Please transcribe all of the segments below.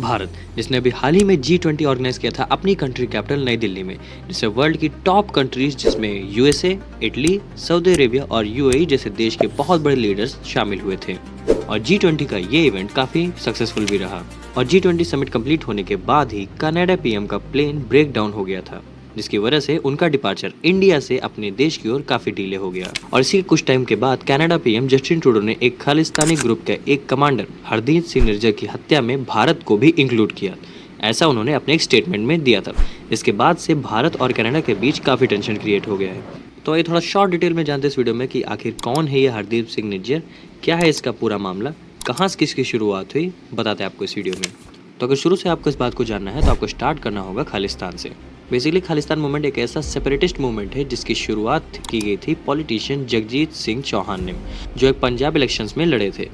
भारत, जिसने अभी हाल ही में G20 ऑर्गेनाइज किया था अपनी कंट्री कैपिटल नई दिल्ली में, जिससे वर्ल्ड की टॉप कंट्रीज जिसमें यूएसए, इटली, सऊदी अरेबिया और यूएई जैसे देश के बहुत बड़े लीडर्स शामिल हुए थे। और G20 का ये इवेंट काफी सक्सेसफुल भी रहा। और G20 समिट कंप्लीट होने के बाद ही कनाडा पीएम का प्लेन ब्रेक डाउन हो गया था, जिसकी वजह से उनका डिपार्चर इंडिया से अपने देश की ओर काफी डिले हो गया। और इसी कुछ टाइम के बाद कनाडा पीएम जस्टिन ट्रूडो ने एक खालिस्तानी ग्रुप के एक कमांडर हरदीप सिंह निज्जर की हत्या में भारत को भी इंक्लूड किया। ऐसा उन्होंने अपने एक स्टेटमेंट में दिया था। इसके बाद से भारत और कनाडा के बीच काफी टेंशन क्रिएट हो गया है। तो ये थोड़ा शॉर्ट डिटेल में जानते हैं इस वीडियो में कि आखिर कौन है ये हरदीप सिंह निज्जर, क्या है इसका पूरा मामला, कहाँ से किसकी शुरुआत हुई, बताते हैं आपको इस वीडियो में। तो अगर शुरू से आपको इस बात को जानना है तो आपको स्टार्ट करना होगा खालिस्तान से। बेसिकली खालिस्तान मूवमेंट एक ऐसा सेपरेटिस्ट मूवमेंट है जिसकी शुरुआत की गई थी पॉलिटिशियन जगजीत सिंह चौहान ने, जो एक पंजाब इलेक्शंस में लड़े थे।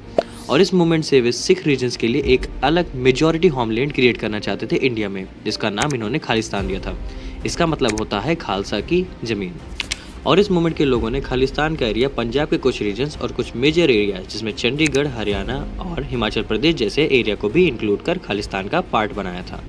और इस मूवमेंट से वे सिख रीजन्स के लिए एक अलग मेजॉरिटी होमलैंड क्रिएट करना चाहते थे इंडिया में, जिसका नाम इन्होंने खालिस्तान दिया था। इसका मतलब होता है खालसा की ज़मीन। और इस मूवमेंट के लोगों ने खालिस्तान का एरिया पंजाब के कुछ रीजन्स और कुछ मेजर एरिया जिसमें चंडीगढ़, हरियाणा और हिमाचल प्रदेश जैसे एरिया को भी इंक्लूड कर खालिस्तान का पार्ट बनाया था।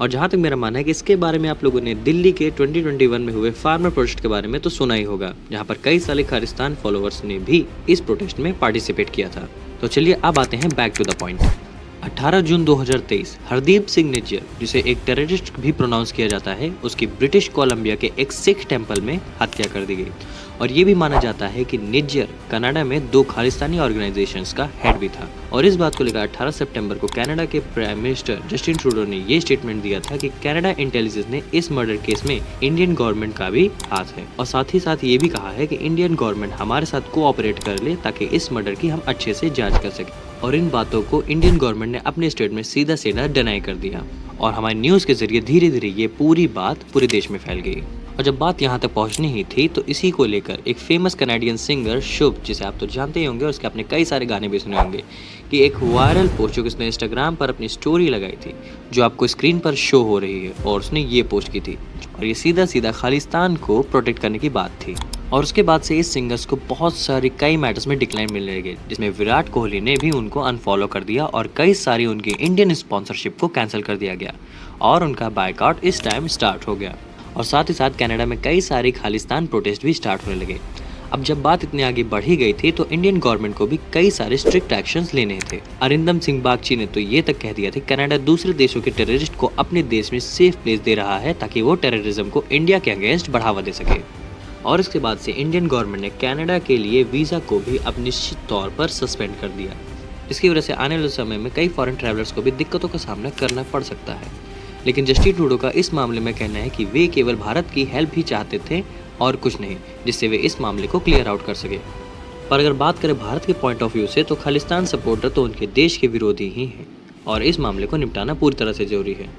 और जहाँ तक मेरा मानना है कि इसके बारे में आप लोगों ने दिल्ली के 2021 में हुए फार्मर प्रोटेस्ट के बारे में तो सुना ही होगा, जहाँ पर कई सारे खालिस्तान फॉलोअर्स ने भी इस प्रोटेस्ट में पार्टिसिपेट किया था। तो चलिए अब आते हैं बैक टू द पॉइंट। 18 जून 2023 हरदीप सिंह निज्जर, जिसे एक टेररिस्ट भी प्रोनाउंस किया जाता है, उसकी ब्रिटिश कोलंबिया के एक सिख टेंपल में हत्या कर दी गई। और ये भी माना जाता है कि निज्जर कनाडा में 2 खालिस्तानी ऑर्गेनाइजेशंस का हेड भी था। और इस बात को लेकर 18 सितंबर को कनाडा के प्राइम मिनिस्टर जस्टिन ट्रूडो ने ये स्टेटमेंट दिया था कि कनाडा इंटेलिजेंस ने इस मर्डर केस में इंडियन गवर्नमेंट का भी हाथ है। और साथ ही साथ ये भी कहा है कि इंडियन गवर्नमेंट हमारे साथ कोऑपरेट कर ले ताकि इस मर्डर की हम अच्छे से जाँच कर सकें। और इन बातों को इंडियन गवर्नमेंट ने अपने स्टेट में सीधा सीधा डिनाई कर दिया। और हमारी न्यूज़ के जरिए धीरे धीरे ये पूरी बात पूरे देश में फैल गई। और जब बात यहाँ तक पहुँचनी ही थी तो इसी को लेकर एक फेमस कनाडियन सिंगर शुभ, जिसे आप तो जानते ही होंगे और उसके अपने कई सारे गाने भी सुने होंगे, कि एक वायरल पोस्ट जो उसने इंस्टाग्राम पर अपनी स्टोरी लगाई थी, जो आपको स्क्रीन पर शो हो रही है, और उसने ये पोस्ट की थी। और ये सीधा सीधा खालिस्तान को प्रोटेक्ट करने की बात थी। और उसके बाद से इस सिंगर्स को बहुत सारी कई मैटर्स में डिक्लाइन मिलने लगे, जिसमें विराट कोहली ने भी उनको अनफॉलो कर दिया और कई सारी उनकी इंडियन स्पॉन्सरशिप को कैंसिल कर दिया गया और उनका बायकॉट इस टाइम स्टार्ट हो गया। और साथ ही साथ कनाडा में कई सारे खालिस्तान प्रोटेस्ट भी स्टार्ट होने लगे। अब जब बात इतनी आगे बढ़ी गई थी तो इंडियन गवर्नमेंट को भी कई सारे स्ट्रिक्ट एक्शंस लेने थे। अरिंदम सिंह बागची ने तो ये तक कह दिया था कनाडा दूसरे देशों के टेररिस्ट को अपने देश में सेफ प्लेस दे रहा है ताकि वो टेररिज्म को इंडिया के अगेंस्ट बढ़ावा दे सके। और इसके बाद से इंडियन गवर्नमेंट ने कनाडा के लिए वीज़ा को भी अब निश्चित तौर पर सस्पेंड कर दिया। इसकी वजह से आने वाले समय में कई फॉरेन ट्रैवलर्स को भी दिक्कतों का सामना करना पड़ सकता है। लेकिन जस्टिन ट्रूडो का इस मामले में कहना है कि वे केवल भारत की हेल्प ही चाहते थे और कुछ नहीं, जिससे वे इस मामले को क्लियर आउट कर सके। पर अगर बात करें भारत के पॉइंट ऑफ व्यू से तो खालिस्तान सपोर्टर तो उनके देश के विरोधी ही हैं और इस मामले को निपटाना पूरी तरह से जरूरी है।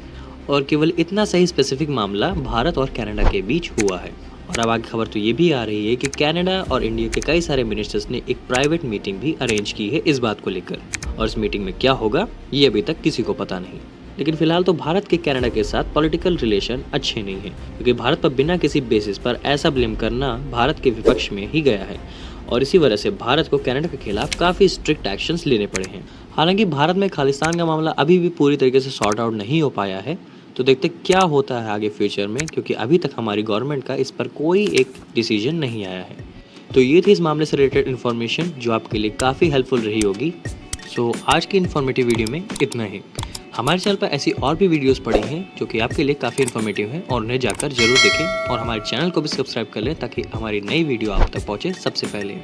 और केवल इतना सही स्पेसिफिक मामला भारत और कनाडा के बीच हुआ है। और अब आगे खबर तो ये भी आ रही है कि कनाडा और इंडिया के कई सारे मिनिस्टर्स ने एक प्राइवेट मीटिंग भी अरेंज की है इस बात को लेकर। और इस मीटिंग में क्या होगा ये अभी तक किसी को पता नहीं। लेकिन फिलहाल तो भारत के कनाडा के साथ पॉलिटिकल रिलेशन अच्छे नहीं हैं, क्योंकि भारत पर बिना किसी बेसिस पर ऐसा ब्लेम करना भारत के विपक्ष में ही गया है। और इसी वजह से भारत को कनाडा के खिलाफ काफ़ी स्ट्रिक्ट एक्शंस लेने पड़े हैं। हालांकि भारत में खालिस्तान का मामला अभी भी पूरी तरीके से सॉर्ट आउट नहीं हो पाया है, तो देखते क्या होता है आगे फ्यूचर में, क्योंकि अभी तक हमारी गवर्नमेंट का इस पर कोई एक डिसीजन नहीं आया है। तो ये थी इस मामले से रिलेटेड इन्फॉर्मेशन जो आपके लिए काफ़ी हेल्पफुल रही होगी। सो आज की इन्फॉर्मेटिव वीडियो में इतना ही। हमारे चैनल पर ऐसी और भी वीडियोस पड़ी हैं जो कि आपके लिए काफ़ी इन्फॉर्मेटिव हैं और उन्हें जाकर जरूर देखें और हमारे चैनल को भी सब्सक्राइब कर लें ताकि हमारी नई वीडियो आप तक पहुंचे सबसे पहले।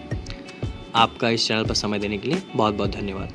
आपका इस चैनल पर समय देने के लिए बहुत बहुत धन्यवाद।